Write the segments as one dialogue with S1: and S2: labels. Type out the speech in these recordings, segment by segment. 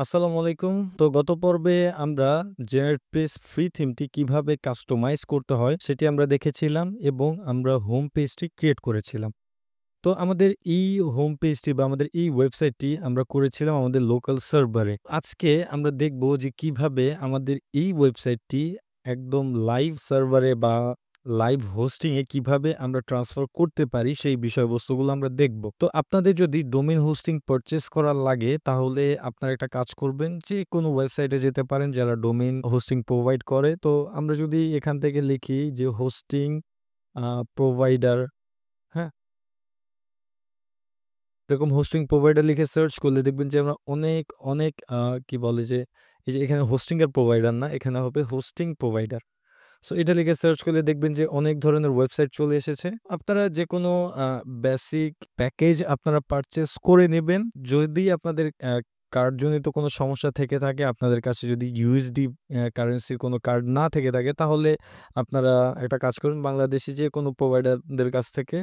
S1: আসসালামু আলাইকুম। তো গত পর্বে আমরা জেনারেটপ্রেস ফ্রি থিমটি কিভাবে কাস্টমাইজ করতে হয় সেটি আমরা দেখেছিলাম এবং আমরা হোম পেজটি ক্রিয়েট করেছিলাম। তো আমাদের এই হোম পেজটি বা আমাদের এই ওয়েবসাইটটি আমরা করেছিলাম আমাদের লোকাল সার্ভারে। আজকে আমরা দেখব যে কিভাবে আমাদের এই ওয়েবসাইটটি একদম লাইভ সার্ভারে বা লাইভ হোস্টিং এ কিভাবে আমরা ট্রান্সফার করতে পারি সেই বিষয়বস্তুগুলো আমরা দেখব। তো আপনাদের যদি ডোমেইন হোস্টিং পারচেজ করা লাগে তাহলে আপনারা একটা কাজ করবেন যে কোনো ওয়েবসাইটে যেতে পারেন যারা ডোমেইন হোস্টিং প্রোভাইড করে। তো আমরা যদি এখান থেকে লিখি যে হোস্টিং প্রোভাইডার, হ্যাঁ? এরকম হোস্টিং প্রোভাইডার লিখে সার্চ করলে দেখবেন যে আমরা অনেক কি বলে যে এই যে এখানে হোস্টিং এর প্রোভাইডার না, এখানে হবে হোস্টিং প্রোভাইডার। সো এটা লিখে সার্চ করলে দেখবেন যে অনেক ধরনের ওয়েবসাইট চলে এসেছে। আপনারা যেকোনো বেসিক প্যাকেজ আপনারা পারচেজ করে নিবেন। যদি আপনাদের কার্ডজনিত কোনো সমস্যা থেকে থাকে, আপনাদের কাছে যদি ইউএসডি কারেন্সির কোনো কার্ড না থেকে থাকে তাহলে আপনারা একটা কাজ করুন, বাংলাদেশী যেকোনো প্রোভাইডারদের কাছ থেকে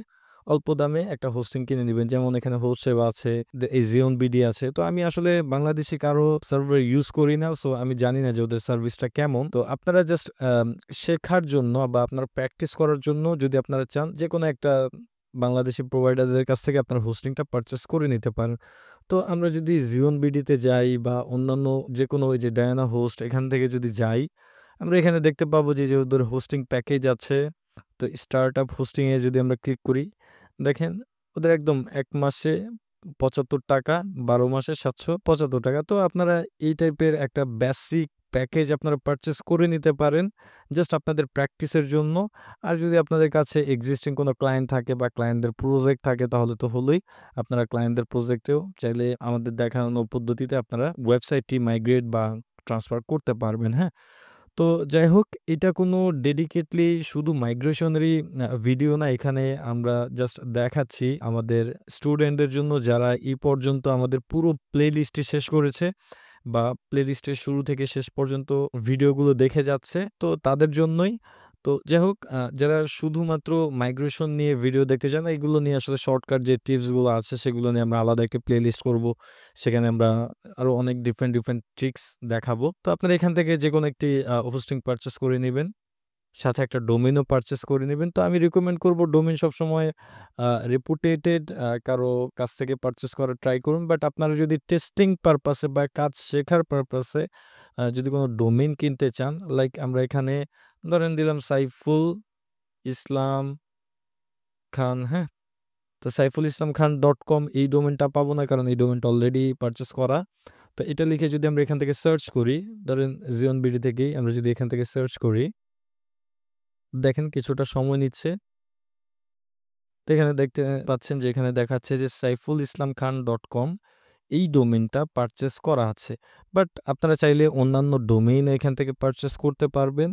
S1: অল্প দামে একটা হোস্টিং কিনে নিবেন। যেমন এখানে হোস্টসেবা আছে, এই জিওন বিডি আছে। তো আমি আসলে বাংলাদেশী কারো সার্ভার ইউজ করি না। সো আমি জানি না যে ওদের সার্ভিসটা কেমন। তো আপনারা জাস্ট শেখার জন্য বা আপনার প্র্যাকটিস করার জন্য যদি আপনারা চান যেকোনো একটা বাংলাদেশী প্রোভাইডারদের কাছ থেকে আপনার হোস্টিংটা পারচেজ করে নিতে পারেন। তো আমরা যদি জিওন বিডিতে যাই বা অন্যান্য যেকোনো ওই যে ডায়ানা হোস্ট এখান থেকে যদি যাই, আমরা এখানে দেখতে পাবো যে ওদের হোস্টিং প্যাকেজ আছে। তো স্টার্টআপ হোস্টিং এ যদি আমরা ক্লিক করি, দেখেন ওদের একদম ১ মাসে ৳৭৫, ১২ মাসে ৳৭৭৫। তো আপনারা এই টাইপের একটা বেসিক প্যাকেজ আপনারা পারচেজ করে নিতে পারেন জাস্ট আপনাদের প্র্যাকটিসের জন্য। আর যদি আপনাদের কাছে এক্সিস্টিং কোনো ক্লায়েন্ট থাকে বা ক্লায়েন্টদের প্রজেক্ট থাকে তাহলে তো হলোই। আপনারা ক্লায়েন্টদের প্রজেক্টেও চাইলে আমাদের দেখানো পদ্ধতিতে আপনারা ওয়েবসাইটটি মাইগ্রেট বা ট্রান্সফার করতে পারবেন, হ্যাঁ? তো যাই হোক, এটা কোনো ডেডিকেটলি শুধু মাইগ্রেশনেরই ভিডিও না। এখানে আমরা জাস্ট দেখাচ্ছি আমাদের স্টুডেন্টদের জন্য যারা এই পর্যন্ত আমাদের পুরো প্লেলিস্টটি শেষ করেছে বা প্লেলিস্টের শুরু থেকে শেষ পর্যন্ত ভিডিওগুলো দেখে যাচ্ছে। তো তাদের জন্যই। তো যাই হোক, যারা শুধুমাত্র মাইগ্রেশন নিয়ে ভিডিও দেখতে চান, এগুলো নিয়ে আসলে শর্টকাট যে টিপসগুলো আছে সেগুলো নিয়ে আমরা আলাদা একটা প্লেলিস্ট করব। সেখানে আমরা আরো অনেক ডিফারেন্ট ট্রিক্স দেখাবো। তো আপনারা এখান থেকে যেকোনো একটি হোস্টিং পারচেজ করে নিবেন। সাথে একটা ডোমেইনও পারচেজ করে নিবেন। তো আমি রিকমেন্ড করব ডোমেইন সবসময় রেপুটেটেড কারো কাছ থেকে পারচেজ করার ট্রাই করুন। বাট আপনারা যদি টেস্টিং পারপাসে বা কাজ শেখার পারপাসে যদি কোনো ডোমেইন কিনতে চান, লাইক আমরা এখানে ধরেন দিলাম সাইফুল ইসলাম খান, হ্যাঁ? তো সাইফুল ইসলাম খান .com এই ডোমেইনটা পাবো না কারণ এই ডোমেইনটা অলরেডি পারচেজ করা। তো এটা লিখে যদি আমরা এখান থেকে সার্চ করি, ধরেন জিওন বিডি থেকেই আমরা যদি এখান থেকে সার্চ করি, দেখেন কিছুটা সময় নিচ্ছে। তো এখানে দেখতে পাচ্ছেন যে এখানে দেখাচ্ছে যে সাইফুল ইসলাম খান .com এই ডোমেইনটা পারচেজ করা আছে। বাট আপনারা চাইলে অন্যান্য ডোমেইন এখান থেকে পারচেজ করতে পারবেন।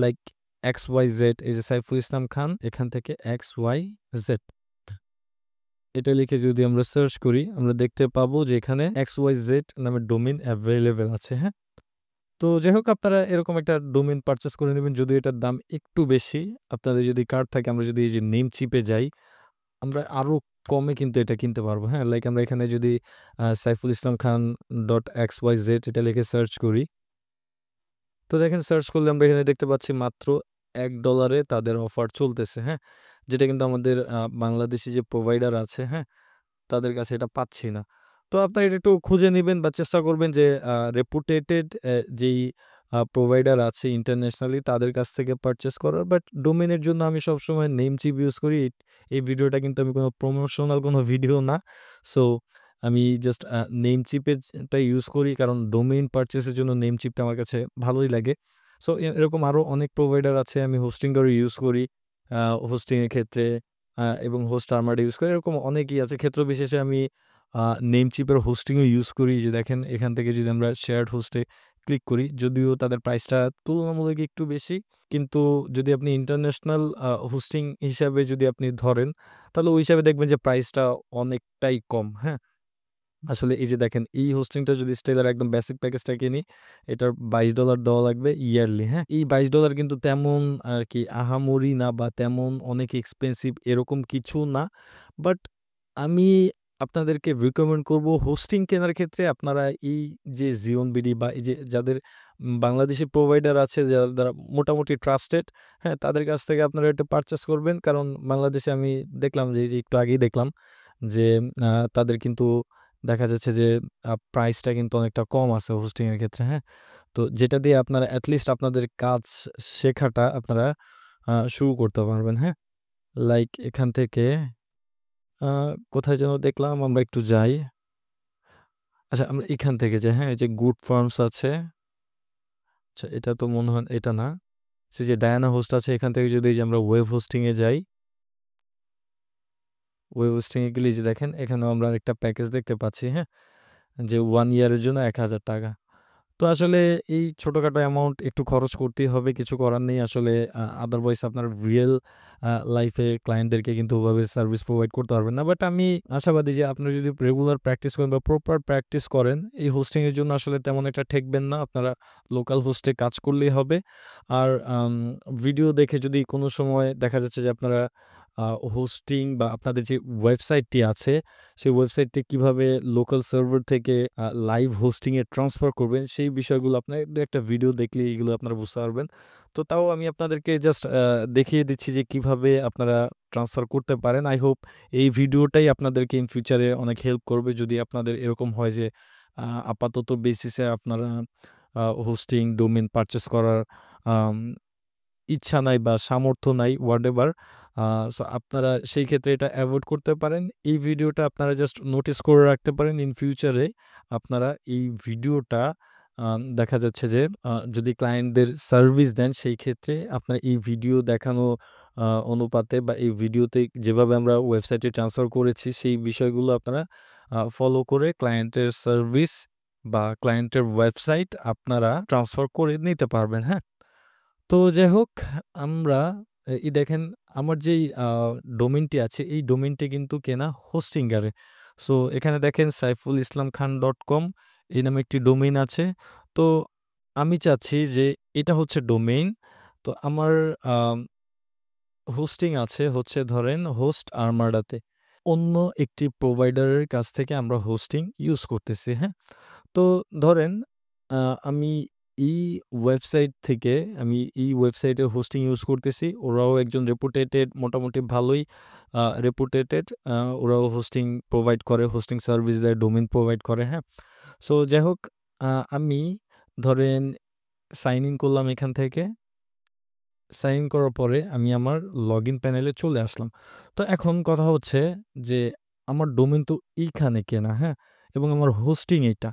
S1: লাইক XYZ, এই যে সাইফুল ইসলাম খান, এখান থেকে XYZ এটা লিখে যদি আমরা সার্চ করি, আমরা দেখতে পাবো যে এখানে XYZ নামে ডোমেইন এভেইলেবল আছে, হ্যাঁ? তো যাই হোক, আপনারা এরকম একটা ডোমেইন পারচেজ করে নিবেন। যদিও এটার দাম একটু বেশি। আপনাদের যদি কার্ড থাকে, আমরা যদি এই যে নেমচিপে যাই, আমরা আরো কমে কিন্তু এটা কিনতে পারবো, হ্যাঁ? লাইক আমরা এখানে যদি সাইফুল ইসলাম খান .xyz এটা লিখে সার্চ করি, তো দেখেন সার্চ করলে আমরা এখানে দেখতে পাচ্ছি মাত্র $1 তাদের অফার চলতেছে, হ্যাঁ? যেটা কিন্তু আমাদের বাংলাদেশী যে প্রোভাইডার আছে, হ্যাঁ? তাদের কাছে এটা পাচ্ছি না। তো আপনারা এটা একটু খুঁজে নিবেন বা চেষ্টা করবেন যে রেপুটেটেড যেই প্রোভাইডার আছে ইন্টারন্যাশনালি তাদের কাছ থেকে পারচেজ করার। বাট ডোমেইনের জন্য আমি সবসময় নেমচিপ ইউজ করি। এই ভিডিওটা কিন্তু আমি কোনো প্রমোশনাল কোনো ভিডিও না। সো আমি জাস্ট নেমচিপেরটা ইউজ করি কারণ ডোমেইন পারচেজের জন্য নেমচিপটা আমার কাছে ভালোই লাগে। সো এরকম আরো অনেক প্রোভাইডার আছে। আমি হোস্টিংটারও ইউজ করি। হোস্টিং এর ক্ষেত্রে এবং হোস্ট আর্মাডা ইউজ করি। এরকম অনেকেই আছে। ক্ষেত্র বিশেষে আমি নেমচিপের হোস্টিংও ইউজ করি। যে দেখেন এখান থেকে যদি আমরা শেয়ার্ড হোস্টে ক্লিক করি, যদিও তাদের প্রাইসটা তুলনামূলক একটু বেশি। কিন্তু যদি আপনি ইন্টারন্যাশনাল হোস্টিং হিসাবে যদি আপনি ধরেন, তাহলে ওই হিসাবে দেখবেন যে প্রাইসটা অনেকটাই কম, হ্যাঁ? আসলে এই যে দেখেন এই হোস্টিংটা যদি স্টেলার একদম বেসিক প্যাকেজটা কিনি, এটার $22 দেওয়া লাগবে ইয়ারলি, হ্যাঁ? এই $22 কিন্তু তেমন আরকি আহামরি না বা তেমন অনেক এক্সপেনসিভ এরকম কিছু না। বাট আমি আপনাদেরকে রিকমেন্ড করব হোস্টিং কেনার ক্ষেত্রে আপনারা এই যে জিওনবিডি বা এই যে যাদের বাংলাদেশি প্রোভাইডার আছে যারা মোটামুটি ট্রাস্টেড, হ্যাঁ? তাদের কাছ থেকে আপনারা এটা পারচেজ করবেন। কারণ বাংলাদেশে আমি দেখলাম যে এই যে একটু আগেই দেখলাম যে তাদের কিন্তু দেখা যাচ্ছে যে প্রাইসটা কিন্তু অনেকটা কম আছে হোস্টিং এর ক্ষেত্রে, হ্যাঁ? তো যেটা দিয়ে আপনারা এট লিস্ট আপনাদের কাজ শেখাটা আপনারা শুরু করতে পারবেন, হ্যাঁ? লাইক এখান থেকে কোথায় যেন দেখলাম আমরা একটু যাই। আচ্ছা আমরা এখান থেকে যাই, হ্যাঁ? এই যে গুড ফার্মস আছে। আচ্ছা এটা তো মনে হয় এটা না। সে যে ডায়ানা হোস্ট আছে এখান থেকে যদি এই যে আমরা ওয়েব হোস্টিং এ যাই, ওয়েব হোস্টিং এ গেলে এই যে দেখেন এখানেও আমরা আরেকটা প্যাকেজ দেখতে পাচ্ছি, হ্যাঁ? যে 1 ইয়ারের জন্য ৳১,০০০। তো আসলে এই ছোটখাটো অ্যামাউন্ট একটু খরচ করতেই হবে, কিছু করার নেই আসলে। আদারওয়াইজ আপনার রিয়েল লাইফে ক্লায়েন্টদেরকে কিন্তু ওভাবে সার্ভিস প্রোভাইড করতে পারবেন না। বাট আমি আশাবাদী যে আপনি যদি রেগুলার প্র্যাকটিস করেন বা প্রপার প্র্যাকটিস করেন, এই হোস্টিং এর জন্য আসলে তেমন একটা ঠেকবেন না। আপনারা লোকাল হোস্টে কাজ করলেই হবে। আর ভিডিও দেখে যদি কোনো সময় দেখা যাচ্ছে যে আপনারা হোস্টিং বা আপনাদের যে ওয়েবসাইটটি আছে সেই ওয়েবসাইটটি কিভাবে লোকাল সার্ভার থেকে লাইভ হোস্টিং এ ট্রান্সফার করবেন সেই বিষয়গুলো আপনার একটা ভিডিও দেখলে এগুলো আপনারা বুঝতে পারবেন। তো তাও আমি আপনাদেরকে জাস্ট দেখিয়ে দিচ্ছি যে কিভাবে আপনারা ট্রান্সফার করতে পারেন। আই হোপ এই ভিডিওটাই আপনাদেরকে ইন ফিউচারে অনেক হেল্প করবে যদি আপনাদের এরকম হয় যে আপাতত বেসিসে আপনারা হোস্টিং ডোমেইন পারচেজ করার আম ইচ্ছা নাই বা সামর্থ্য নাই হোয়াটএভার। সো আপনারা সেই ক্ষেত্রে এটা এভয়েড করতে পারেন। এই ভিডিওটা আপনারা জাস্ট নোটিস করে রাখতে পারেন। ইন ফিউচারে আপনারা এই ভিডিওটা দেখা যাচ্ছে যে যদি ক্লায়েন্টদের সার্ভিস দেন সেই ক্ষেত্রে আপনার এই ভিডিও দেখানো অনুপাতে বা এই ভিডিওতে যেভাবে আমরা ওয়েবসাইটে ট্রান্সফার করেছি সেই বিষয়গুলো আপনারা ফলো করে ক্লায়েন্টের সার্ভিস বা ক্লায়েন্টের ওয়েবসাইট আপনারা ট্রান্সফার করে নিতে পারবেন, হ্যাঁ? তো যাই হোক আমরা এই দেখেন আমার যেই ডোমেইনটি আছে এই ডোমেইনটি কিন্তু কেনা হোস্টিংগারে। সো এখানে দেখেন saifulislamkhan.com এই নামে একটি ডোমেইন আছে। তো আমি চাচ্ছি যে এটা হচ্ছে ডোমেইন। তো আমার আম হোস্টিং আছে হচ্ছে ধরেন হোস্ট আর্মাডাতে। অন্য একটি প্রোভাইডারের কাছ থেকে আমরা হোস্টিং ইউজ করতেছি, হ্যাঁ? তো ধরেন আ আমি এই ওয়েবসাইট থেকে আমি এই ওয়েবসাইটের হোস্টিং ইউজ করতেছি। ওরাও একজন রেপুটেটেড মোটামুটি ভালোই রেপুটেটেড ওরাও হোস্টিং প্রোভাইড করে, হোস্টিং সার্ভিস দেয়, ডোমেইন প্রোভাইড করে, হ্যাঁ? সো যাই হোক আমি ধরেন সাইন ইন করলাম এখান থেকে। সাইন ইন করার পরে আমি আমার লগইন প্যানেলে চলে আসলাম। তো এখন কথা হচ্ছে যে আমার ডোমেইন তো এইখানে কেনা, হ্যাঁ? এবং আমার হোস্টিং এইটা।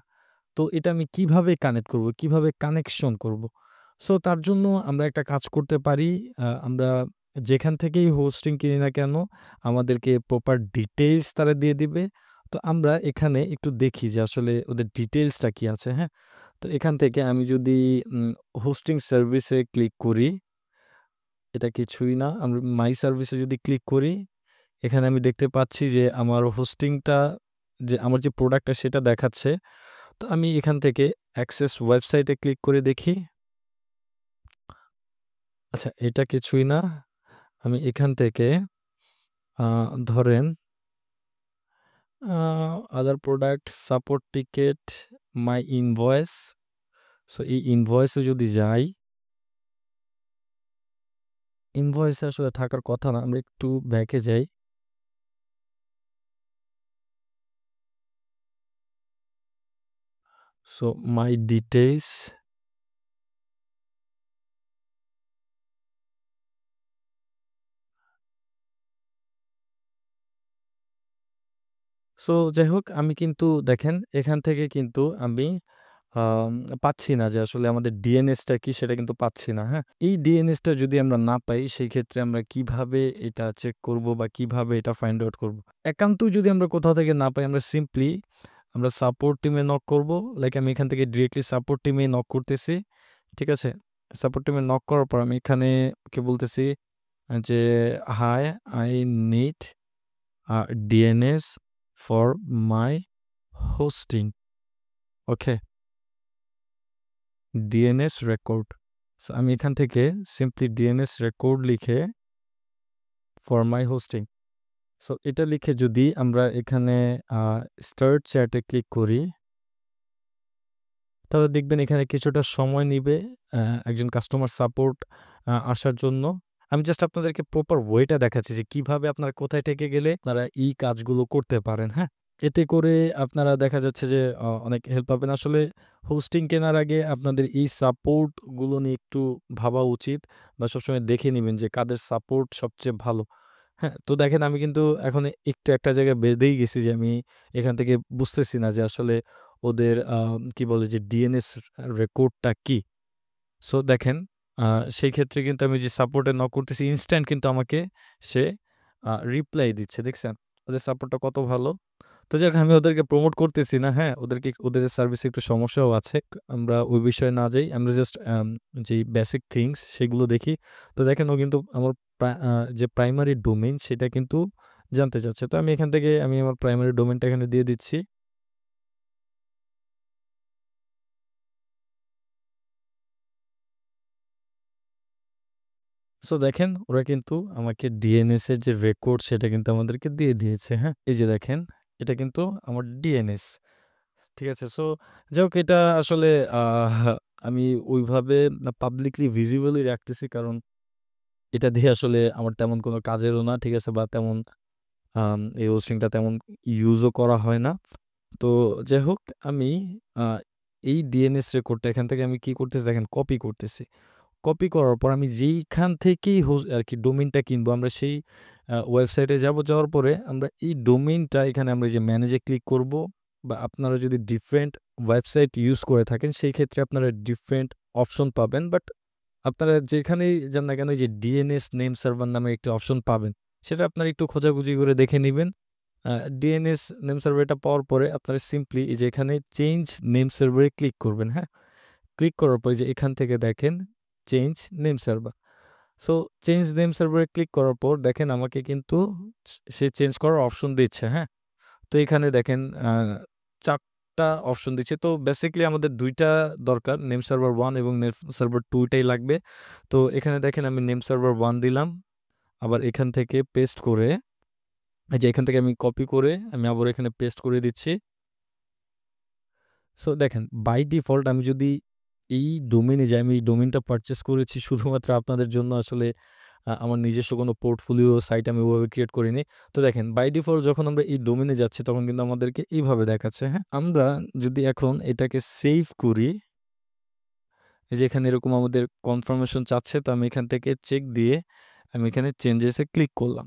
S1: তো এটা আমি কিভাবে কানেক্ট করব? কিভাবে কানেকশন করব? সো তার জন্য আমরা একটা কাজ করতে পারি। আমরা যেখান থেকেই হোস্টিং কিনি না কেন আমাদেরকে প্রপার ডিটেইলস তারা দিয়ে দিবে। তো আমরা এখানে একটু দেখি যে আসলে ওদের ডিটেইলসটা কি আছে, হ্যাঁ? তো এখান থেকে আমি যদি হোস্টিং সার্ভিসে ক্লিক করি, এটা কিছুই না। আমরা মাই সার্ভিসে যদি ক্লিক করি, এখানে আমি দেখতে পাচ্ছি যে আমার হোস্টিংটা যে আমার যে প্রোডাক্টটা সেটা দেখাচ্ছে। তো আমি এখান থেকে অ্যাক্সেস ওয়েবসাইটে ক্লিক করে দেখি। আচ্ছা এটা কিছুই না। আমি এখান থেকে আ ধরেন আ আদার প্রোডাক্ট, সাপোর্ট টিকেট, মাই ইনভয়েস। সো এই ইনভয়েসে যদি যাই, ইনভয়েসে আসলে থাকার কথা না। আমরা একটু ব্যাকে যাই। So my details. সো যাই হোক আমি কিন্তু দেখেন এখান থেকে কিন্তু আমি আম পাচ্ছি না যে আসলে আমাদের ডিএনএসটা কি সেটা কিন্তু পাচ্ছি না, হ্যাঁ? এই ডিএনএসটা যদি আমরা না পাই সেই ক্ষেত্রে আমরা কিভাবে এটা চেক করব বা কিভাবে এটা ফাইন্ড আউট করব? একান্তই যদি আমরা কোথাও থেকে না পাই আমরা সিম্পলি আমরা সাপোর্ট টিমে নক করব। লাইক আমি এখান থেকে ডিরেক্টলি সাপোর্ট টিমে নক করতেছি। ঠিক আছে? সাপোর্ট টিমে নক করার পর আমি এখানে ওকে বলতেছি যে, "hi, I need DNS for my hosting." Okay? DNS record. So আমি এখান থেকে সিম্পলি ডিএনএস রেকর্ড লিখে ফর মাই হোস্টিং সো এটা লিখে যদি আমরা এখানে স্টার্ট চ্যাটে ক্লিক করি, তাহলে দেখবেন এখানে কিছুটা সময় নিবে একজন কাস্টমার সাপোর্ট আসার জন্য। আমি জাস্ট আপনাদেরকে প্রপার ওয়েটা দেখাচ্ছি যে কিভাবে আপনারা কোথায় থেকে গেলে আপনারা এই কাজগুলো করতে পারেন, হ্যাঁ? এতে করে আপনারা দেখা যাচ্ছে যে অনেক হেল্প পাবেন। আসলে হোস্টিং কেনার আগে আপনাদের এই সাপোর্টগুলো নিয়ে একটু ভাবা উচিত বা সবসময় দেখে নিবেন যে কাদের সাপোর্ট সবচেয়ে ভালো। হ্যাঁ, তো দেখেন আমি কিন্তু এখন একটু একটা জায়গায় বেঁধেই গেছি যে আমি এখান থেকে বুঝতেছি না যে আসলে ওদের কি বলে যে ডিএনএস রেকর্ডটা কি? সো দেখেন আ সেই ক্ষেত্রে কিন্তু আমি যে সাপোর্টে নক করতেছি ইনস্ট্যান্ট কিন্তু আমাকে সে রিপ্লাই দিচ্ছে। দেখছেন? ওদের সাপোর্টটা কত ভালো। তো যাক আমি ওদেরকে প্রমোট করতেছি না, হ্যাঁ? ওদের সার্ভিসে একটু সমস্যাও আছে। আমরা ওই বিষয়ে না যাই। আমরা জাস্ট যেই বেসিক থিংস সেগুলো দেখি। তো দেখেন ও কিন্তু আমার যে প্রাইমারি ডোমেইন সেটা কিন্তু জানতে চাচ্ছে। তো আমি এখান থেকে আমি আমার প্রাইমারি ডোমেইনটা এখানে দিয়ে দিচ্ছি। সো দেখেন ওরা কিন্তু আমাকে ডিএনএস এর যে রেকর্ড সেটা কিন্তু আমাদেরকে দিয়ে দিয়েছে, হ্যাঁ? এই যে দেখেন এটা কিন্তু আমার ডিএনএস। ঠিক আছে? সো যাই হোক এটা আসলে আমি ওইভাবে পাবলিকলি ভিজিবলি রাখতেছি কারণ এটা দিয়ে আসলে আমার তেমন কোনো কাজেরও না। ঠিক আছে? বা তেমন এই হোস্টিংটা তেমন ইউজও করা হয় না। তো যাই হোক আমি আ এই ডিএনএস রেকর্ডটা এখান থেকে আমি কি করতেছি দেখেন কপি করতেছি। কপি করার পর আমি যেইখান থেকেই আরকি ডোমেইনটা কিনবো আমরা সেই ওয়েবসাইটে যাবো। যাওয়ার পরে আমরা এই ডোমেইনটা এখানে আমরা এই যে ম্যানেজে ক্লিক করবো বা আপনারা যদি ডিফারেন্ট ওয়েবসাইট ইউজ করে থাকেন সেই ক্ষেত্রে আপনারা ডিফারেন্ট অপশন পাবেন। বাট আপনারা যেখানেই যান না কেন এই যে ডিএনএস নেম সার্ভার নামে একটি অপশন পাবেন। সেটা আপনারা একটু খোঁজাখুঁজি করে দেখে নিবেন। ডিএনএস নেম সার্ভারটা পাওয়ার পরে আপনারা সিম্পলি এই যে এখানে চেঞ্জ নেম সার্ভারে ক্লিক করবেন, হ্যাঁ? ক্লিক করার পরে যে এখান থেকে দেখেন change name server. So change name সার্ভারে ক্লিক করার পর দেখেন আমাকে কিন্তু সে চেঞ্জ করার অপশন দিচ্ছে, হ্যাঁ? তো এখানে দেখেন ৪ টা অপশন দিচ্ছে। তো বেসিক্যালি আমাদের ২ টা দরকার। নেম সার্ভার ১ এবং নেম সার্ভার ২ টাই লাগবে। তো এখানে দেখেন আমি নেম সার্ভার ১ দিলাম। আবার এখান থেকে পেস্ট করে এই যে এখান থেকে আমি কপি করে আমি আবার এখানে পেস্ট করে দিচ্ছি। সো দেখেন বাই ডিফল্ট আমি যদি এই ডোমেইনে যাই, আমি এই ডোমেইনটা পারচেজ করেছি শুধুমাত্র আপনাদের জন্য আসলে আমার নিজস্ব কোনো পোর্টফোলিও সাইট আমি ওভাবে ক্রিয়েট করিনি। তো দেখেন বাই ডিফল্ট যখন আমরা এই ডোমেইনে যাচ্ছি তখন কিন্তু আমাদেরকে এইভাবে দেখাচ্ছে, হ্যাঁ? আমরা যদি এখন এটাকে সেভ করি, এই যে এখানে এরকম আমাদের কনফার্মেশন চাচ্ছে তো আমি এখান থেকে চেক দিয়ে আমি এখানে চেঞ্জেস এ ক্লিক করলাম।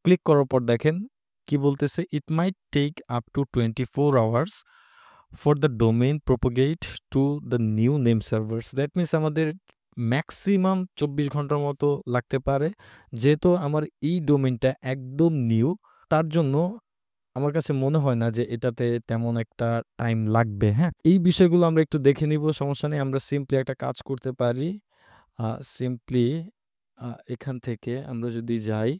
S1: ক্লিক করার পর দেখেন কি বলতেছে, "it might take up to 24 hours for the domain propagate to the new name servers." That means আমাদের ম্যাক্সিমাম ২৪ ঘন্টার মতো লাগতে পারে। যেহেতু আমার এই ডোমেইনটা একদম নিউ, তার জন্য আমার কাছে মনে হয় না যে এটাতে তেমন একটা টাইম লাগবে, হ্যাঁ? এই বিষয়গুলো আমরা একটু দেখে নিব, সমস্যা নেই। আমরা সিম্পলি একটা কাজ করতে পারি। আ সিম্পলি এখান থেকে আমরা যদি যাই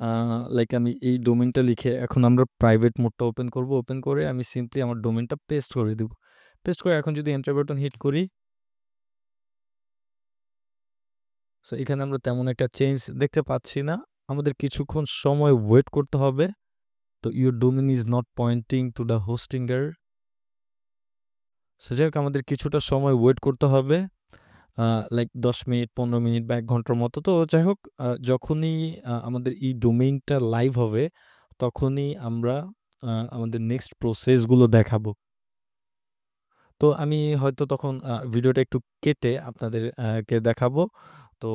S1: আ লাইক আমি এই ডোমেইনটা লিখে এখন আমরা প্রাইভেট মোডটা ওপেন করব। ওপেন করে আমি সিম্পলি আমার ডোমেইনটা পেস্ট করে দিব। পেস্ট করে এখন যদি এন্টার বাটন হিট করি, সো এখানে আমরা তেমন একটা চেঞ্জ দেখতে পাচ্ছি না। আমাদের কিছুক্ষণ সময় ওয়েট করতে হবে। তো your domain is not pointing to the Hostinger. So যাই হোক আমাদের কিছুটা সময় ওয়েট করতে হবে। আ লাইক ১০ মিনিট, ১৫ মিনিট বা ১ ঘন্টার মতো। তো যাই হোক যখনই আমাদের এই ডোমেইনটা লাইভ হবে, তখনই আমরা আমাদের নেক্সট প্রসেস গুলো দেখাবো। তো আমি হয়তো তখন ভিডিওটা একটু কেটে আপনাদের কে দেখাবো। তো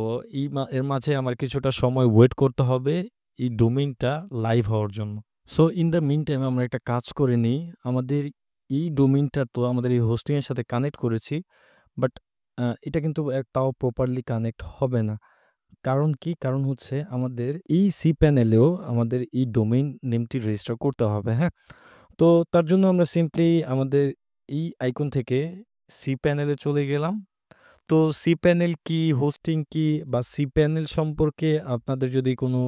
S1: এর মাঝে আমার কিছুটা সময় ওয়েট করতে হবে এই ডোমেইনটা লাইভ হওয়ার জন্য। So in the mean time আমরা একটা কাজ করে নিই। আমাদের এই ডোমেইনটা তো আমাদের এই হোস্টিং এর সাথে কানেক্ট করেছি। বাট এটা কিন্তু তাও প্রপারলি কানেক্ট হবে না। কারণ কি? কারণ হচ্ছে আমাদের এই cPanel-এও আমাদের এই ডোমেইন নেমটি রেজিস্টার করতে হবে, হ্যাঁ? তো তার জন্য আমরা সিম্পলি আমাদের এই আইকন থেকে cPanel-এ চলে গেলাম। তো cPanel কি, হোস্টিং কি বা cPanel সম্পর্কে আপনাদের যদি কোনো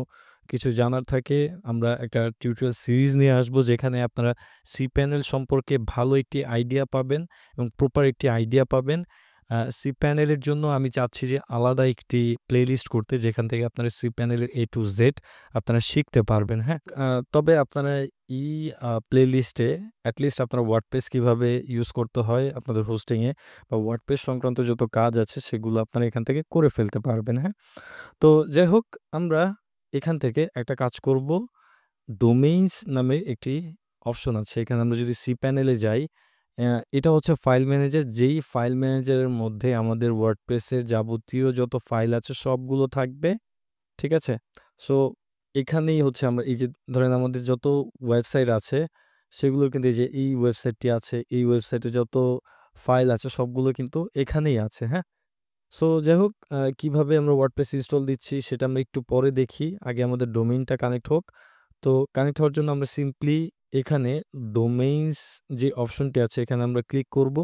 S1: কিছু জানার থাকে, আমরা একটা টিউটোরিয়াল সিরিজ নিয়ে আসবো যেখানে আপনারা cPanel সম্পর্কে ভালো একটি আইডিয়া পাবেন এবং প্রপার একটি আইডিয়া পাবেন। cPanel-এর জন্য আমি চাচ্ছি যে আলাদা একটি প্লেলিস্ট করতে, যেখান থেকে আপনারা cPanel-এর A to Z আপনারা শিখতে পারবেন, হ্যাঁ? তবে আপনারা এই প্লেলিস্টে এটলিস্ট আপনারা WordPress কিভাবে ইউজ করতে হয় আপনাদের হোস্টিংয়ে বা WordPress সংক্রান্ত যত কাজ আছে সেগুলো আপনারা এখান থেকে করে ফেলতে পারবেন, হ্যাঁ? তো যাই হোক, আমরা এখান থেকে একটা কাজ করব। ডোমেইনস নামে একটি অপশন আছে। এখানে আমরা যদি cPanel-এ যাই, এটা হচ্ছে ফাইল ম্যানেজার। যেই ফাইল ম্যানেজারের মধ্যে আমাদের WordPress-এর যাবতীয় যত ফাইল আছে সবগুলো থাকবে, ঠিক আছে? সো এখানেই হচ্ছে আমরা এই যে ধরেন আমাদের যত ওয়েবসাইট আছে সেগুলো কিন্তু এই যে এই ওয়েবসাইটটি আছে, এই ওয়েবসাইটে যত ফাইল আছে সবগুলো কিন্তু এখানেই আছে, হ্যাঁ? সো যাই হোক, কিভাবে আমরা WordPress ইনস্টল দিচ্ছি সেটা আমরা একটু পরে দেখি। আগে আমাদের ডোমেইনটা কানেক্ট হোক। তো কানেক্ট হওয়ার জন্য আমরা সিম্পলি এখানে ডোমেইনস যে অপশনটি আছে এখানে আমরা ক্লিক করব।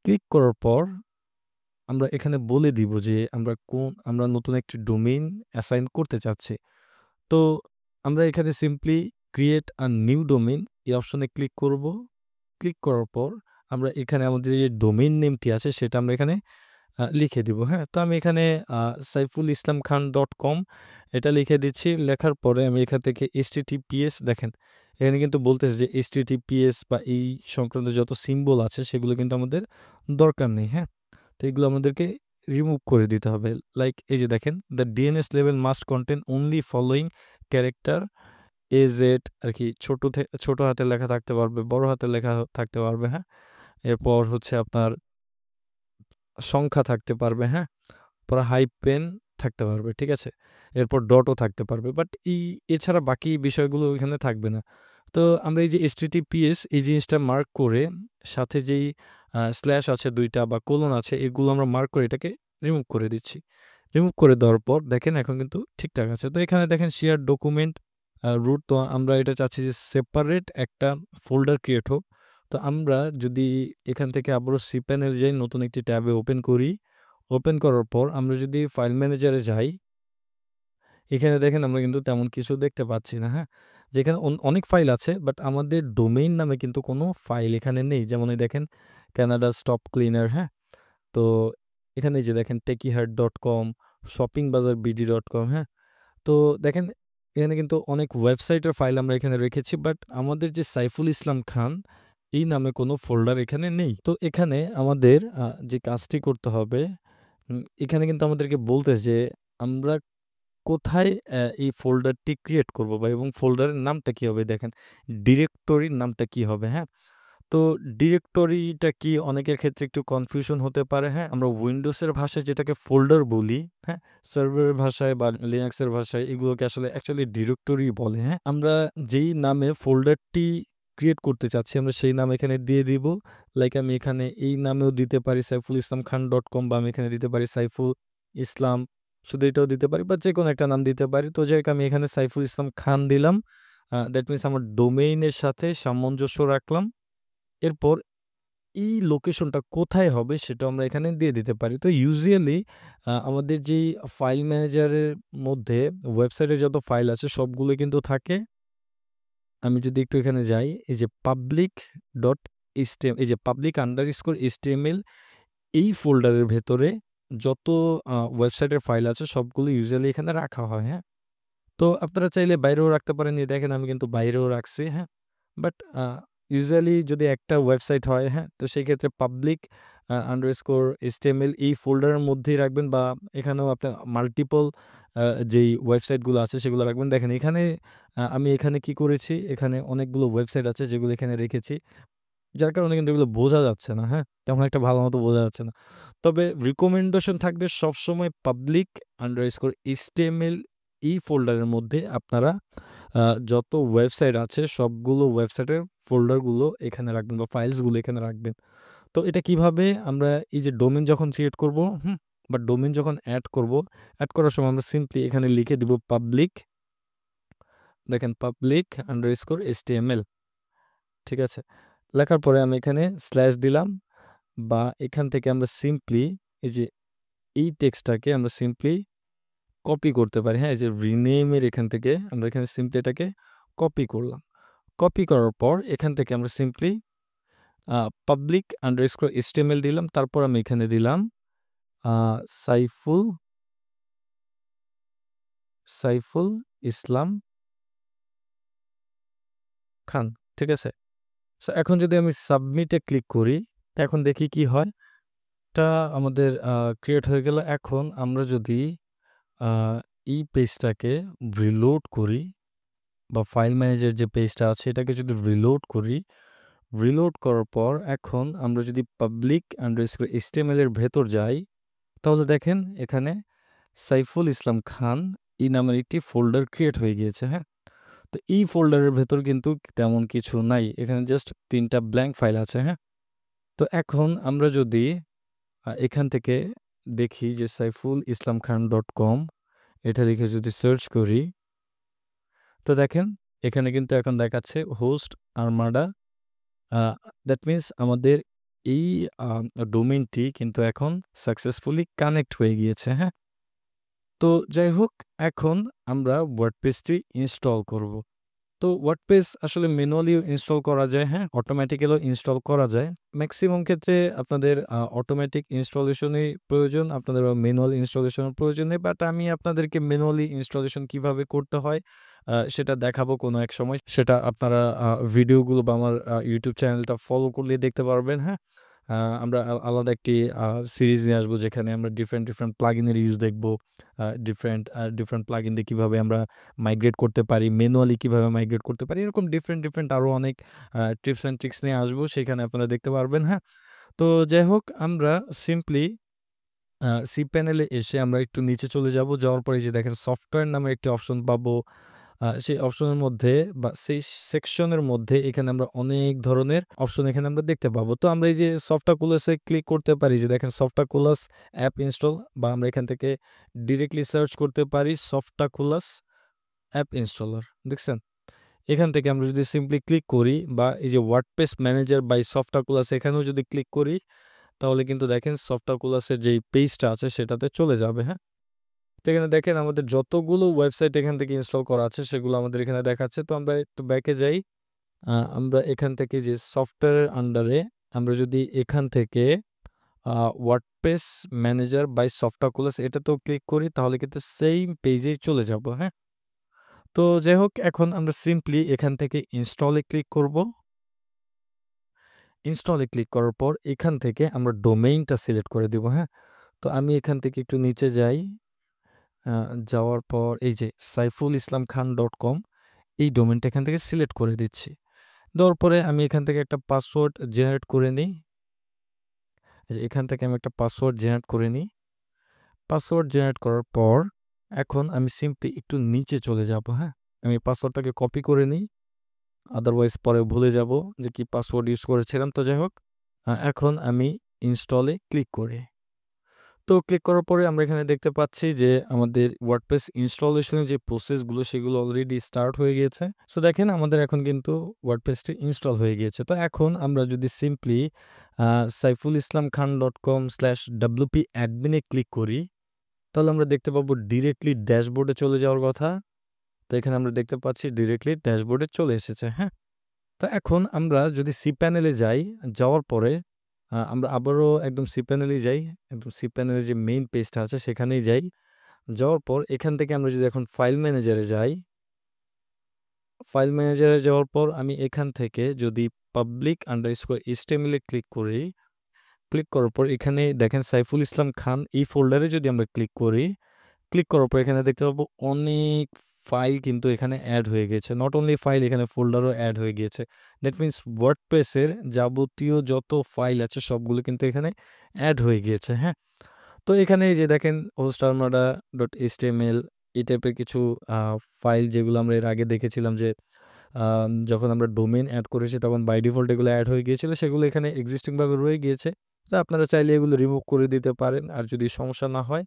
S1: ক্লিক করার পর আমরা এখানে বলে দিব যে আমরা নতুন একটি ডোমেইন অ্যাসাইন করতে চাচ্ছি। তো আমরা এখানে simply create a new domain এই অপশনে ক্লিক করব। ক্লিক করার পর আমরা এখানে আমাদের যে ডোমেইন নেমটি আছে সেটা আমরা এখানে লিখে দিব, হ্যাঁ? তো আমি এখানে saifulislamkhan.com এটা লিখে দিচ্ছি। লেখার পরে আমি এখান থেকে https দেখেন, এখানে কিন্তু বলতেছে যে https বা এই সংক্রান্ত যত সিম্বল আছে সেগুলো কিন্তু আমাদের দরকার নেই, হ্যাঁ? তো এগুলো আমাদেরকে রিমুভ করে দিতে হবে। লাইক এই যে দেখেন, the DNS level must contain only following character AZ আর কি ছোট হাতের লেখা থাকতে পারবে, বড় হাতের লেখা থাকতে পারবে, হ্যাঁ? এরপর হচ্ছে আপনার সংখ্যা থাকতে পারবে, হ্যাঁ? পরে হাইপেন থাকতে পারবে, ঠিক আছে? এরপর ডটও থাকতে পারবে। বাট এছাড়া বাকি বিষয়গুলো ওইখানে থাকবে না। তো আমরা এই যে https এই জিনিসটা মার্ক করে সাথে যেই স্ল্যাশ আছে ২ টা বা কোলন আছে এগুলো আমরা মার্ক করে এটাকে রিমুভ করে দিচ্ছি। রিমুভ করে দেওয়ার পর দেখেন এখন কিন্তু ঠিকঠাক আছে। তো এখানে দেখেন শেয়ার ডকুমেন্ট রুট, তো আমরা এটা চাচ্ছি যে সেপারেট একটা ফোল্ডার ক্রিয়েট হোক। তো আমরা যদি এখান থেকে আবারও cPanel যাই, নতুন একটি ট্যাবে ওপেন করি। ওপেন করার পর আমরা যদি ফাইল ম্যানেজারে যাই, এখানে দেখেন আমরা কিন্তু তেমন কিছু দেখতে পাচ্ছি না, হ্যাঁ? যেখানে অনেক ফাইল আছে বাট আমাদের ডোমেইন নামে কিন্তু কোনো ফাইল এখানে নেই। যেমন এই দেখেন কানাডা স্টপ ক্লিনার, হ্যাঁ? তো এখানে এই যে দেখেন techieheart.com, shoppingbazaarbd.com, হ্যাঁ? তো দেখেন এখানে কিন্তু অনেক ওয়েবসাইটের ফাইল আমরা এখানে রেখেছি বাট আমাদের যে সাইফুল ইসলাম খান এই নামে কোনো ফোল্ডার এখানে নেই। তো এখানে আমাদের যে কাজটি করতে হবে, এখানে কিন্তু আমাদেরকে বলতেছে যে আমরা কোথায় এই ফোল্ডারটি ক্রিয়েট করব বা এবং ফোল্ডারের নামটা কী হবে দেখেন, ডিরেক্টরির নামটা কী হবে, হ্যাঁ? তো ডিরেক্টরিটা কি অনেকের ক্ষেত্রে একটু কনফিউশন হতে পারে, হ্যাঁ? আমরা উইন্ডোজের ভাষায় যেটাকে ফোল্ডার বলি, হ্যাঁ? সার্ভারের ভাষায় বা লিনাক্সের ভাষায় এগুলোকে আসলে অ্যাকচুয়ালি ডিরেক্টরি বলে, হ্যাঁ? আমরা যেই নামে ফোল্ডারটি ক্রিয়েট করতে চাচ্ছি আমরা সেই নাম এখানে দিয়ে দিব। লাইক আমি এখানে এই নামেও দিতে পারি saifulislamkhan.com বা আমি এখানে দিতে পারি সাইফুল ইসলাম, শুধু এটাও দিতে পারি বা যেকোনো একটা নাম দিতে পারি। তো যাই হোক আমি এখানে সাইফুল ইসলাম খান দিলাম। দ্যাট মিনস আমার ডোমেইনের সাথে সামঞ্জস্য রাখলাম। এরপর এই লোকেশনটা কোথায় হবে সেটাও আমরা এখানে দিয়ে দিতে পারি। তো ইউজুয়ালি আমাদের যেই ফাইল ম্যানেজারের মধ্যে ওয়েবসাইটে যত ফাইল আছে সবগুলো কিন্তু থাকে। আমি যদি একটু এখানে যাই, এই যে এই যে public_html এই ফোল্ডারের ভেতরে যত ওয়েবসাইটের ফাইল আছে সবগুলো ইউজুয়ালি এখানে রাখা হয়, হ্যাঁ? তো আপনারা চাইলে বাইরেও রাখতে পারেন। এই দেখেন আমি কিন্তু বাইরেও রাখছি, হ্যাঁ? বাট ইউজুয়ালি যদি একটা ওয়েবসাইট হয়, হ্যাঁ? তো সেই ক্ষেত্রে public_html এই ফোল্ডারের মধ্যেই রাখবেন বা এখানেও আপনার মাল্টিপল যেই ওয়েবসাইটগুলো আছে সেগুলো রাখবেন। দেখেন এখানে আমি এখানে কি করেছি, এখানে অনেকগুলো ওয়েবসাইট আছে যেগুলো এখানে রেখেছি। যার কারণে কিন্তু এগুলো বোঝা যাচ্ছে না, হ্যাঁ? তেমন একটা ভালো মতো বোঝা যাচ্ছে না। তবে রিকমেন্ডেশন থাকবে সবসময় public_html এই ফোল্ডারের মধ্যে আপনারা যত ওয়েবসাইট আছে সবগুলো ওয়েবসাইটের ফোল্ডারগুলো এখানে রাখবেন বা ফাইলসগুলো এখানে রাখবেন। তো এটা কিভাবে আমরা এই যে ডোমেইন যখন ক্রিয়েট করব, বা ডোমেইন যখন এড করব, এড করার সময় আমরা সিম্পলি এখানে লিখে দিব পাবলিক, দেখেন public_html, ঠিক আছে? লেখার পরে আমি এখানে স্ল্যাশ দিলাম বা এখান থেকে আমরা সিম্পলি এই যে এই টেক্সটটাকে আমরা সিম্পলি কপি করতে পারি, হ্যাঁ? এই যে রিনেমের এখান থেকে আমরা এখানে সিম্পলি এটাকে কপি করলাম। কপি করার পর এখান থেকে আমরা সিম্পলি পাবলিক আন্ডারস্কোর HTML দিলাম, তারপর আমি এখানে দিলাম সাইফুল ইসলাম খান। ঠিক আছে? সো এখন যদি আমি সাবমিটে ক্লিক করি, এখন দেখি কি হয়। এটা আমাদের ক্রিয়েট হয়ে গেল। এখন আমরা যদি এই পেজটাকে রিলোড করি বা ফাইল ম্যানেজার যে পেজটা আছে এটাকে যদি রিলোড করি, রিলোড করার পর এখন আমরা যদি পাবলিক আন্ডারস্কোর HTML এর ভেতর যাই, তাহলে দেখেন এখানে সাইফুল ইসলাম খান এই নামের একটি ফোল্ডার ক্রিয়েট হয়ে গিয়েছে। হ্যাঁ, তো এই ফোল্ডারের ভেতর কিন্তু তেমন কিছু নাই, এখানে জাস্ট 3টা ব্ল্যাঙ্ক ফাইল আছে। হ্যাঁ, তো এখন আমরা যদি এখান থেকে দেখি যে সাইফুল ইসলাম খান .com এটা লিখে যদি সার্চ করি, তো দেখেন এখানে কিন্তু এখন দেখাচ্ছে হোস্ট আর্মাডা। দ্যাট মিনস আমাদের এই ডোমেইনটি কিন্তু এখন সাকসেসফুলি কানেক্ট হয়ে গিয়েছে। হ্যাঁ, তো যাই হোক, এখন আমরা ওয়ার্ডপ্রেসটি ইনস্টল করব। তো ওয়ার্ডপ্রেস আসলে ম্যানুয়ালিও ইনস্টল করা যায়, হ্যাঁ, অটোমেটিক্যালিও ইনস্টল করা যায়। ম্যাক্সিমাম ক্ষেত্রে আপনাদের অটোমেটিক ইনস্টলেশনই প্রয়োজন, আপনাদের ম্যানুয়াল ইনস্টলেশনের প্রয়োজন নেই। বাট আমি আপনাদেরকে ম্যানুয়ালি ইনস্টলেশন কিভাবে করতে হয় সেটা দেখাবো কোনো এক সময়। সেটা আপনারা ভিডিওগুলো বা আমার ইউটিউব চ্যানেলটা ফলো করলে দেখতে পারবেন। হ্যাঁ, আমরা আলাদা একটি সিরিজ নিয়ে আসবো যেখানে আমরা ডিফারেন্ট প্লাগইনের ইউজ দেখবো। ডিফারেন্ট প্লাগইন দিয়ে কীভাবে আমরা মাইগ্রেট করতে পারি, ম্যানুয়ালি কীভাবে মাইগ্রেট করতে পারি, এরকম ডিফারেন্ট আরও অনেক টিপস অ্যান্ড ট্রিক্স নিয়ে আসবো, সেখানে আপনারা দেখতে পারবেন। হ্যাঁ, তো যাই হোক, আমরা সিম্পলি সি প্যানেলে এসে আমরা একটু নিচে চলে যাব। যাওয়ার পরে যে দেখেন সফটওয়্যার নামে একটি অপশন পাবো। সেই অপশনের মধ্যে বা সেই সেকশনের মধ্যে এখানে আমরা অনেক ধরনের অপশন এখানে আমরা দেখতে পাবো। তো আমরা এই যে সফটওয়্যার ক্লিক করতে পারি, যে দেখেন সফটওয়্যার অ্যাপ ইনস্টল, বা আমরা এখান থেকে ডিরেক্টলি সার্চ করতে পারি সফটওয়্যার অ্যাপ ইনস্টলার। দেখছেন, এখান থেকে আমরা যদি সিম্পলি ক্লিক করি, বা এই যে ওয়ার্ডপ্রেস ম্যানেজার বাই সফটওয়্যার এখানেও যদি ক্লিক করি, তাহলে কিন্তু দেখেন সফটওয়্যার যেই পেজটা আছে সেটাতে চলে যাবে। হ্যাঁ, তো এখানে দেখেন আমাদের যতগুলো ওয়েবসাইট এখান থেকে ইনস্টল করা আছে সেগুলো আমাদের এখানে দেখাচ্ছে। তো আমরা একটু ব্যাকে যাই। আমরা এখান থেকে যে সফটওয়্যারের আন্ডারে আমরা যদি এখান থেকে ওয়ার্ডপ্রেস ম্যানেজার বাই সফটওয়্যার এটাতেও ক্লিক করি, তাহলে কিন্তু সেইম পেজেই চলে যাব। হ্যাঁ, তো যাই হোক, এখন আমরা সিম্পলি এখান থেকে ইনস্টলে ক্লিক করব। ইনস্টলে ক্লিক করার পর এখান থেকে আমরা ডোমেইনটা সিলেক্ট করে দিব। হ্যাঁ, তো আমি এখান থেকে একটু নিচে যাই। যাওয়ার পর এই যে সাইফুল ইসলাম খান .com এই ডোমেনটা এখান থেকে সিলেক্ট করে দিচ্ছি। দেওয়ার পরে আমি এখান থেকে একটা পাসওয়ার্ড জেনারেট করে নিই। এখান থেকে আমি একটা পাসওয়ার্ড জেনারেট করে নিই। পাসওয়ার্ড জেনারেট করার পর এখন আমি সিম্পলি একটু নিচে চলে যাব। হ্যাঁ, আমি পাসওয়ার্ডটাকে কপি করে নিই, আদারওয়াইজ পরে ভুলে যাব যে কি পাসওয়ার্ড ইউজ করেছিলাম। তো যাই হোক, এখন আমি ইনস্টলে ক্লিক করি। তো ক্লিক করার পরে আমরা এখানে দেখতে পাচ্ছি যে আমাদের ওয়ার্ডপ্রেস ইনস্টলেশনের যে প্রসেসগুলো সেগুলো অলরেডি স্টার্ট হয়ে গিয়েছে। সো দেখেন আমাদের এখন কিন্তু ওয়ার্ডপ্রেসটি ইনস্টল হয়ে গিয়েছে। তো এখন আমরা যদি simply Saiful Islam Khan .com/wp অ্যাডমিনে click করি, তাহলে আমরা দেখতে পাবো ডিরেক্টলি ড্যাশবোর্ডে চলে যাওয়ার কথা। তো এখানে আমরা দেখতে পাচ্ছি ডিরেক্টলি ড্যাশবোর্ডে চলে এসেছে। হ্যাঁ, তো এখন আমরা যদি সি প্যানেলে যাই, যাওয়ার পরে আমরা আবারও একদম সি প্যানেলেই যাই, একদম সি প্যানেলের যে মেইন পেজটা আছে সেখানেই যাই। যাওয়ার পর এখান থেকে আমরা যদি এখন ফাইল ম্যানেজারে যাই, ফাইল ম্যানেজারে যাওয়ার পর আমি এখান থেকে যদি পাবলিক আন্ডারস্কোর HTML এ ক্লিক করি, ক্লিক করার পর এখানে দেখেন সাইফুল ইসলাম খান এই ফোল্ডারে যদি আমরা ক্লিক করি, ক্লিক করার পর এখানে দেখতে পাবো অনেক ফাইল কিন্তু এখানে অ্যাড হয়ে গেছে। নট অনলি ফাইল, এখানে ফোল্ডারও অ্যাড হয়ে গিয়েছে। দ্যাট মিনস ওয়ার্ডপ্রেসের যাবতীয় যত ফাইল আছে সবগুলো কিন্তু এখানে অ্যাড হয়ে গিয়েছে। হ্যাঁ, তো এখানে এই যে দেখেন hostarmada.html এই টাইপের কিছু ফাইল যেগুলো আমরা এর আগে দেখেছিলাম যে যখন আমরা ডোমেইন অ্যাড করেছি তখন বাই ডিফল্ট এগুলো অ্যাড হয়ে গিয়েছিল, সেগুলো এখানে এক্সিস্টিংভাবে রয়ে গিয়েছে। তো আপনারা চাইলে এগুলো রিমুভ করে দিতে পারেন, আর যদি সমস্যা না হয়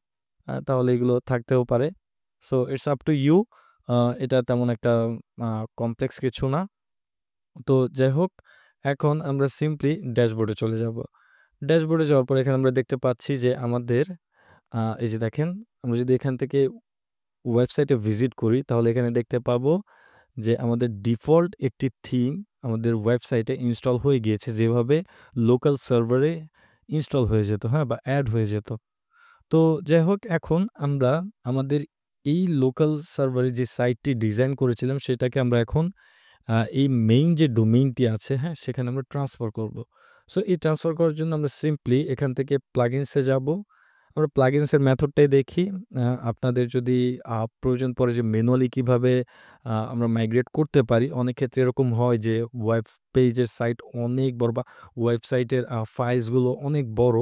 S1: তাহলে এগুলো থাকতেও পারে। So it's up to you. এটা তেমন একটা কমপ্লেক্স কিছু না। তো যাই হোক, এখন আমরা সিম্পলি ড্যাশবোর্ডে চলে যাব। ড্যাশবোর্ডে যাওয়ার পর এখানে আমরা দেখতে পাচ্ছি যে আমাদের এই যে দেখেন, আমরা যদি এখান থেকে ওয়েবসাইটে ভিজিট করি তাহলে এখানে দেখতে পাবো যে আমাদের ডিফল্ট একটি থিম আমাদের ওয়েবসাইটে ইনস্টল হয়ে গিয়েছে, যেভাবে লোকাল সার্ভারে ইনস্টল হয়ে যেত, হ্যাঁ? বা এড হয়ে যেত। তো যাই হোক, এখন আমরা আমাদের এই লোকাল সার্ভারে যে সাইটটি ডিজাইন করেছিলাম সেটাকে আমরা এখন এই মেইন যে ডোমেইনটি আছে, হ্যাঁ? সেখানে আমরা ট্রান্সফার করব। সো এই ট্রান্সফার করার জন্য আমরা সিম্পলি এখান থেকে প্লাগইনসে যাব। আমরা প্লাগইনসের মেথডটাই দেখি। আপনাদের যদি প্রয়োজন পড়ে যে ম্যানুয়ালি কিভাবে আমরা মাইগ্রেট করতে পারি। অনেক ক্ষেত্রে এরকম হয় যে ওয়েব পেজের সাইট অনেক বড়, বা ওয়েবসাইটের ফাইলসগুলো অনেক বড়,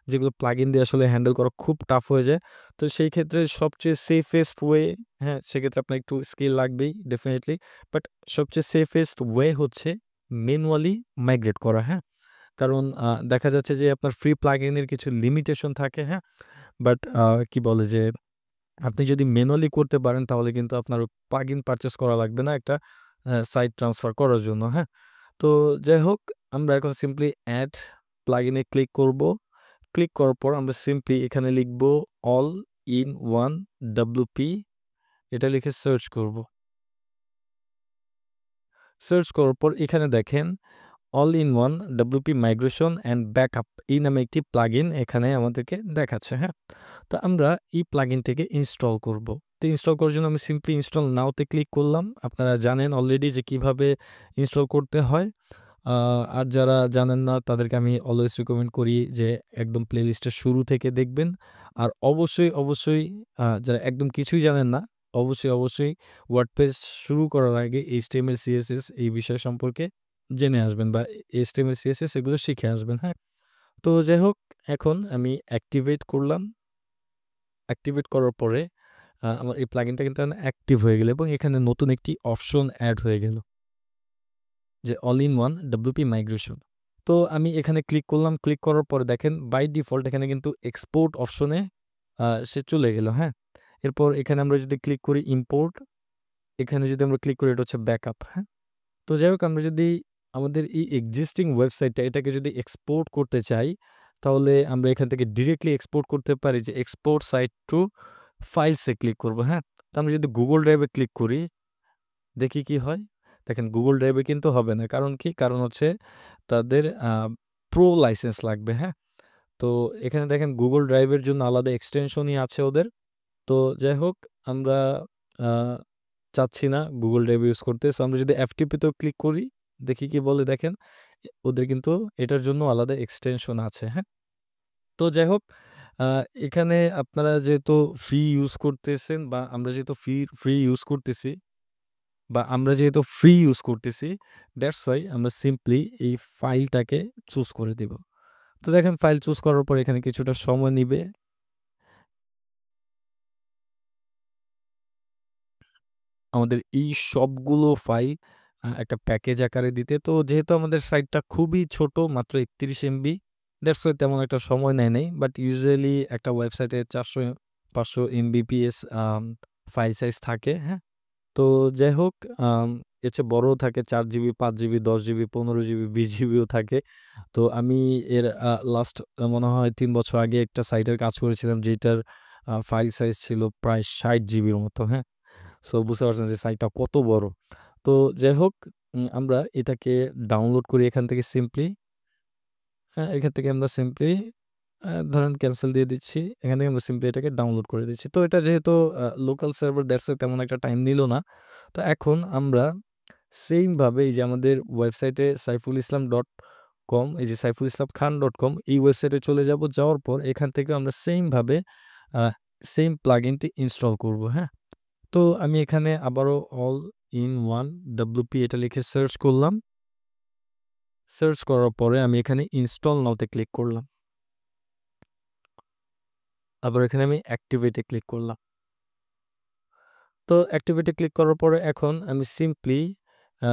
S1: যেগুলো প্লাগইন দিয়ে আসলে হ্যান্ডেল করা খুব টাফ হয়ে যায়। তো সেই ক্ষেত্রে সবচেয়ে সেফেস্ট ওয়ে, হ্যাঁ? সেক্ষেত্রে আপনার একটু স্কিল লাগবেই ডেফিনিটলি। বাট সবচেয়ে সেফেস্ট ওয়ে হচ্ছে ম্যানুয়ালি মাইগ্রেট করা, হ্যাঁ? কারণ দেখা যাচ্ছে যে আপনার ফ্রি প্লাগইনের কিছু লিমিটেশন থাকে, হ্যাঁ? বাট কি বলে যে আপনি যদি ম্যানুয়ালি করতে পারেন তাহলে কিন্তু আপনার প্লাগইন পারচেজ করা লাগবে না একটা সাইট ট্রান্সফার করার জন্য, হ্যাঁ? তো যাই হোক, আমরা এখন সিম্পলি অ্যাড প্লাগইনে ক্লিক করব। ক্লিক করার পর আমরা সিম্পলি এখানে লিখব অল ইন ওয়ান ডব্লিউপি, এটা লিখে সার্চ করব। সার্চ করার পর এখানে দেখেন all in one WP migration and backup এই নামে একটি প্লাগইন এখানে আমাদেরকে দেখাচ্ছে, হ্যাঁ? তো আমরা এই প্লাগইনটাকে ইনস্টল করব। তো ইনস্টল করার জন্য আমি সিম্পলি ইনস্টল নাওতে ক্লিক করলাম। আপনারা জানেন অলরেডি যে কিভাবে ইনস্টল করতে হয়। আর যারা জানেন না তাদেরকে আমি অলওয়েজ রিকমেন্ড করি যে একদম প্লেলিস্টের শুরু থেকে দেখবেন। আর অবশ্যই যারা একদম কিছুই জানেন না, অবশ্যই ওয়ার্ডপ্রেস শুরু করার আগে HTML, CSS এই বিষয় সম্পর্কে জেনে আসবেন, বা HTML, CSS এগুলো শিখে আসবেন, হ্যাঁ? তো যাই হোক, এখন আমি অ্যাক্টিভেট করলাম। অ্যাক্টিভেট করার পরে আমার এই প্লাগইনটা কিন্তু এখন অ্যাক্টিভ হয়ে গেল এবং এখানে নতুন একটি অপশন এড হয়ে গেল, যে all in one WP migration. তো আমি এখানে ক্লিক করলাম। ক্লিক করার পরে দেখেন বাই ডিফল্ট এখানে কিন্তু এক্সপোর্ট অপশনে সে চলে গেল, হ্যাঁ? এরপর এখানে আমরা যদি ক্লিক করি ইম্পোর্ট, এখানে যদি আমরা ক্লিক করি এটা হচ্ছে ব্যাকআপ, হ্যাঁ? তো যাই হোক, আমরা যদি আমাদের এই এক্সিস্টিং ওয়েবসাইটটা এটাকে যদি এক্সপোর্ট করতে চাই, তাহলে আমরা এখান থেকে ডিরেক্টলি এক্সপোর্ট করতে পারি, যে এক্সপোর্ট সাইট টু ফাইলসে ক্লিক করব, হ্যাঁ? তো আমরা যদি গুগল ড্রাইভে ক্লিক করি, দেখি কি হয়? দেখেন গুগল ড্রাইভে কিন্তু হবে না। কারণ কি? কারণ হচ্ছে তাদের প্রো লাইসেন্স লাগবে, হ্যাঁ? তো এখানে দেখেন গুগল ড্রাইভের জন্য আলাদা এক্সটেনশনই আছে ওদের। তো যাই হোক, আমরা আ চাচ্ছি না গুগল ড্রাইভ ইউজ করতে। সো আমরা যদি এফটিপি তেও ক্লিক করি, দেখি কি বলে দেখেন। ওদের কিন্তু এটার জন্য আলাদা এক্সটেনশন আছে, হ্যাঁ? তো যাই হোক, আ এখানে আপনারা যেহেতু ফ্রি ইউজ করতেছেন, বা আমরা যেহেতু ফ্রি ইউজ করতেছি, দ্যাটস হোয়াই আমরা সিম্পলি এই ফাইলটাকে চুজ করে দিব। তো দেখেন ফাইল চুজ করার পর এখানে কিছুটা সময় নিবে। আমাদের এই সবগুলো ফাইল একটা প্যাকেজ আকারে দিতে। তো যেহেতু আমাদের সাইটটা খুবই ছোট, মাত্র ৩১ এমবি, দ্যাটস ওয়াই তেমন একটা সময় নেয় নাই। বাট ইউজুয়ালি একটা ওয়েবসাইটে ৪০০-৫০০ এমবিপিএস ফাইল সাইজ থাকে, হ্যাঁ? তো যাই হোক, এর চেয়ে বড়ও থাকে, ৪ জিবি, ৫ জিবি, ১০ জিবি, ১৫ জিবি, ২০ জিবিও থাকে। তো আমি এর লাস্ট মনে হয় ৩ বছর আগে একটা সাইটের কাজ করেছিলাম যেটার ফাইল সাইজ ছিল প্রায় ৬০ জিবির মতো, হ্যাঁ? সো বুঝতে পারছেন যে সাইটটা কত বড়। তো যাই হোক, আমরা এটাকে ডাউনলোড করি এখান থেকে সিম্পলি। হ্যাঁ, এখান থেকে আমরা সিম্পলি ধরেন ক্যানসেল দিয়ে দিচ্ছি। এখান থেকে আমরা সিম্পলি এটাকে ডাউনলোড করে দিচ্ছি। তো এটা যেহেতু লোকাল সার্ভার, দ্যাটস ওয়াই তেমন একটা টাইম নিল না। তো এখন আমরা সেইম ভাবে এই যে আমাদের ওয়েবসাইটে সাইফুল-ইসলাম.com, এই যে saifulislamkhan.com এই ওয়েবসাইটে চলে যাব। যাওয়ার পর এখান থেকে আমরা সেইম ভাবে আ সেইম প্লাগইনটি ইনস্টল করব, হ্যাঁ? তো আমি এখানে আবারও অল ইন ওয়ান ডব্লিউপি এটা লিখে সার্চ করলাম। সার্চ করার পরে আমি এখানে ইনস্টল নাওতে ক্লিক করলাম। আবার এখানে আমি অ্যাক্টিভেট এ ক্লিক করলাম। তো অ্যাক্টিভেট এ ক্লিক করার পরে এখন আমি সিম্পলি আ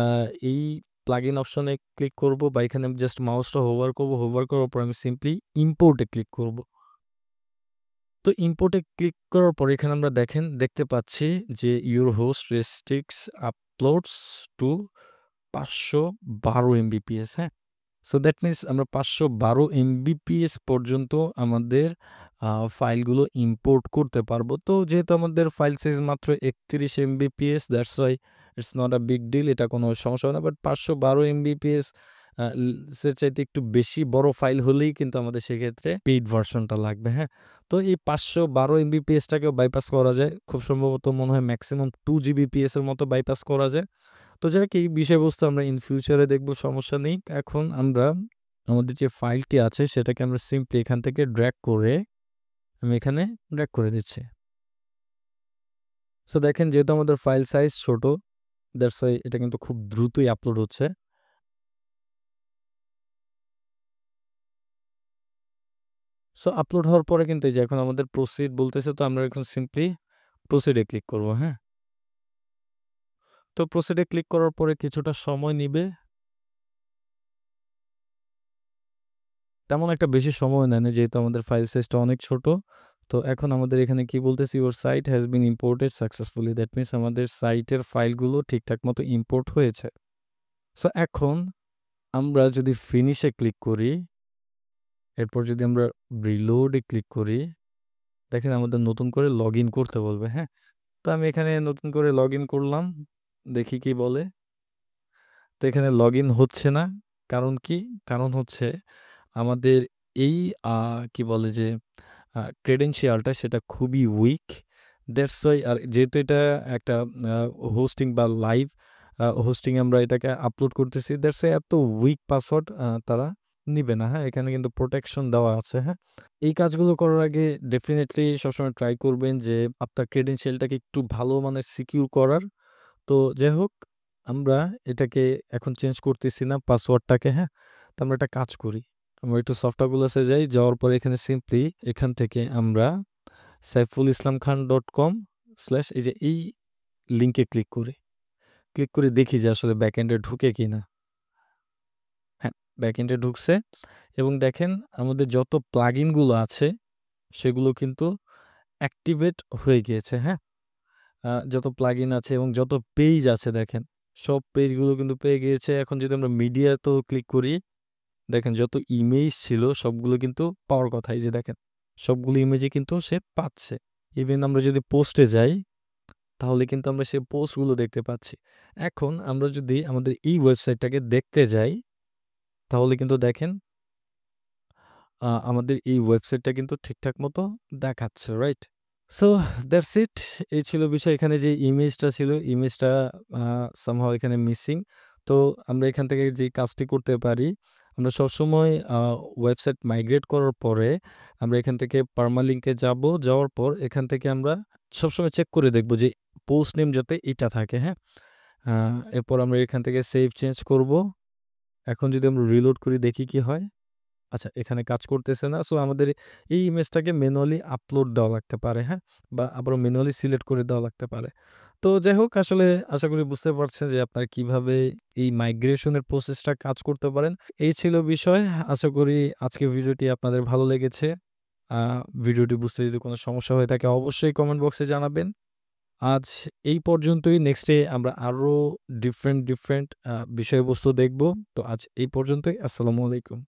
S1: এই প্লাগইন অপশনে ক্লিক করব, বা এখানে আমি জাস্ট মাউসটা হোভার করব। হোভার করার পর আমি সিম্পলি ইম্পোর্ট এ ক্লিক করব। তো ইম্পোর্ট এ ক্লিক করার পর এখানে আমরা দেখতে পাচ্ছি যে your host restricts uploads to ৫১২ MBPS, হ্যাঁ? সো দ্যাট মিনস আমরা ৫১২ এমবিপিএস পর্যন্ত আমাদের ফাইলগুলো ইম্পোর্ট করতে পারবো। তো যেহেতু আমাদের ফাইল সাইজ মাত্র ৩১ MBPS, that's why it's not a big deal, এটা কোনো সমস্যা হবে না। বাট 512 এমবিপিএস এর চাইতে একটু বেশি বড় ফাইল হলেই কিন্তু আমাদের সেক্ষেত্রে পেইড ভার্সনটা লাগবে, হ্যাঁ? তো এই 512 এমবিপিএসটাকেও বাইপাস করা যায়। খুব সম্ভবত মনে হয় ম্যাক্সিমাম 2 জিবিপিএস এর মতো বাইপাস করা যায়। তো যাই হোক, এই বিষয়বস্তু আমরা ইন ফিউচারে দেখব, সমস্যা নেই। এখন আমরা আমাদের যে ফাইলটি আছে সেটাকে আমরা সিম্পলি এখান থেকে ড্র্যাগ করে আমি এখানে ড্র্যাগ করে দিচ্ছি। সো দেখেন, যেহেতু আমাদের ফাইল সাইজ ছোট, দ্যাটস ওয়াই এটা কিন্তু খুব দ্রুতই আপলোড হচ্ছে। সো আপলোড হওয়ার পরে কিন্তু এই যে এখন আমাদের প্রসিড বলতেছে, তো আমরা এখন সিম্পলি প্রসিডে ক্লিক করব, হ্যাঁ? তো প্রসিডে ক্লিক করার পরে কিছুটা সময় নিবে। তেমন একটা বেশি সময় নেয় না, যেহেতু আমাদের ফাইল সাইজটা অনেক ছোট। তো এখন আমাদের এখানে কি বলতেছে, your site has been imported successfully. That means আমাদের সাইটের ফাইলগুলো ঠিকঠাক মতো ইম্পোর্ট হয়েছে। সো এখন আমরা যদি ফিনিশে ক্লিক করি, এরপর যদি আমরা রিলোডে ক্লিক করি, দেখেন আমাদের নতুন করে লগইন করতে বলবে, হ্যাঁ? তো আমি এখানে নতুন করে লগইন করলাম। দেখি কি বলে। তো এখানে লগইন হচ্ছে না। কারণ কি? কারণ হচ্ছে আমাদের এই কি বলে যে ক্রেডেনশিয়ালটা সেটা খুবই উইক। That's why. আর যেহেতু এটা একটা হোস্টিং বা লাইভ হোস্টিং আমরা এটাকে আপলোড করতেছি, দ্যাটস ওয়াই এত উইক পাসওয়ার্ড তারা নিবে না, হ্যাঁ? এখানে কিন্তু প্রোটেকশন দেওয়া আছে, হ্যাঁ? এই কাজগুলো করার আগে ডেফিনিটলি সবসময় ট্রাই করবেন যে আপনার ক্রেডেনশিয়ালটাকে একটু ভালো মানের সিকিউর করার। তো যাই হোক, আমরা এটাকে এখন চেঞ্জ করতেছি না পাসওয়ার্ডটাকে, হ্যাঁ? তো আমরা একটা কাজ করি। আমরা একটু সফটওয়্যারগুলোতে যাই। যাওয়ার পরে এখানে সিম্পলি এখান থেকে আমরা saifulislamkhan.com/ এই যে এই লিঙ্কে ক্লিক করি। ক্লিক করে দেখি যে আসলে ব্যাকএন্ডে ঢুকে কিনা। হ্যাঁ, ব্যাকএন্ডে ঢুকছে এবং দেখেন আমাদের যত প্লাগইনগুলো আছে সেগুলো কিন্তু অ্যাক্টিভেট হয়ে গিয়েছে, হ্যাঁ? যত প্লাগইন আছে এবং যত পেজ আছে দেখেন, সব পেজগুলো কিন্তু পেয়ে গিয়েছে। এখন যদি আমরা মিডিয়াতেও ক্লিক করি, দেখেন যত ইমেজ ছিল সবগুলো কিন্তু পাওয়ার কথা। এই যে দেখেন, সবগুলো ইমেজই কিন্তু সে পাচ্ছে। ইভেন আমরা যদি পোস্টে যাই, তাহলে কিন্তু আমরা সেই পোস্টগুলো দেখতে পাচ্ছি। এখন আমরা যদি আমাদের এই ওয়েবসাইটটাকে দেখতে যাই, তাহলে কিন্তু দেখেন আমাদের এই ওয়েবসাইটটা কিন্তু ঠিকঠাক মতো দেখাচ্ছে, রাইট? So that's it. এই ছিল বিষয়। এখানে যে ইমেজটা ছিল, ইমেজটা সামহাউ এখানে মিসিং। তো আমরা এখান থেকে যে কাজটি করতে পারি, আমরা সবসময় ওয়েবসাইট মাইগ্রেট করার পরে আমরা এখান থেকে পার্মালিঙ্কে যাব। যাওয়ার পর এখান থেকে আমরা সবসময় চেক করে দেখব যে পোস্ট নেম যাতে এটা থাকে, হ্যাঁ? এরপর আমরা এখান থেকে সেভ চেঞ্জ করব। এখন যদি আমরা রিলোড করি দেখি কি হয়। আচ্ছা, এখানে কাজ করতেছে না। সো আমাদের এই ইমেজটাকে ম্যানুয়ালি আপলোড দেওয়া লাগতে পারে, হ্যাঁ? বা আবারও ম্যানুয়ালি সিলেক্ট করে দেওয়া লাগতে পারে। তো যাই হোক, আসলে আশা করি বুঝতে পারছেন যে আপনারা কিভাবে এই মাইগ্রেশনের প্রসেসটা কাজ করতে পারেন। এই ছিল বিষয়। আশা করি আজকের ভিডিওটি আপনাদের ভালো লেগেছে। আ ভিডিওটি বুঝতে যদি কোনো সমস্যা হয়ে থাকে অবশ্যই কমেন্ট বক্সে জানাবেন। আজ এই পর্যন্তই। নেক্সটে আমরা আরো ডিফারেন্ট বিষয়বস্তু দেখব। তো আজ এই পর্যন্তই। আসসালামু আলাইকুম।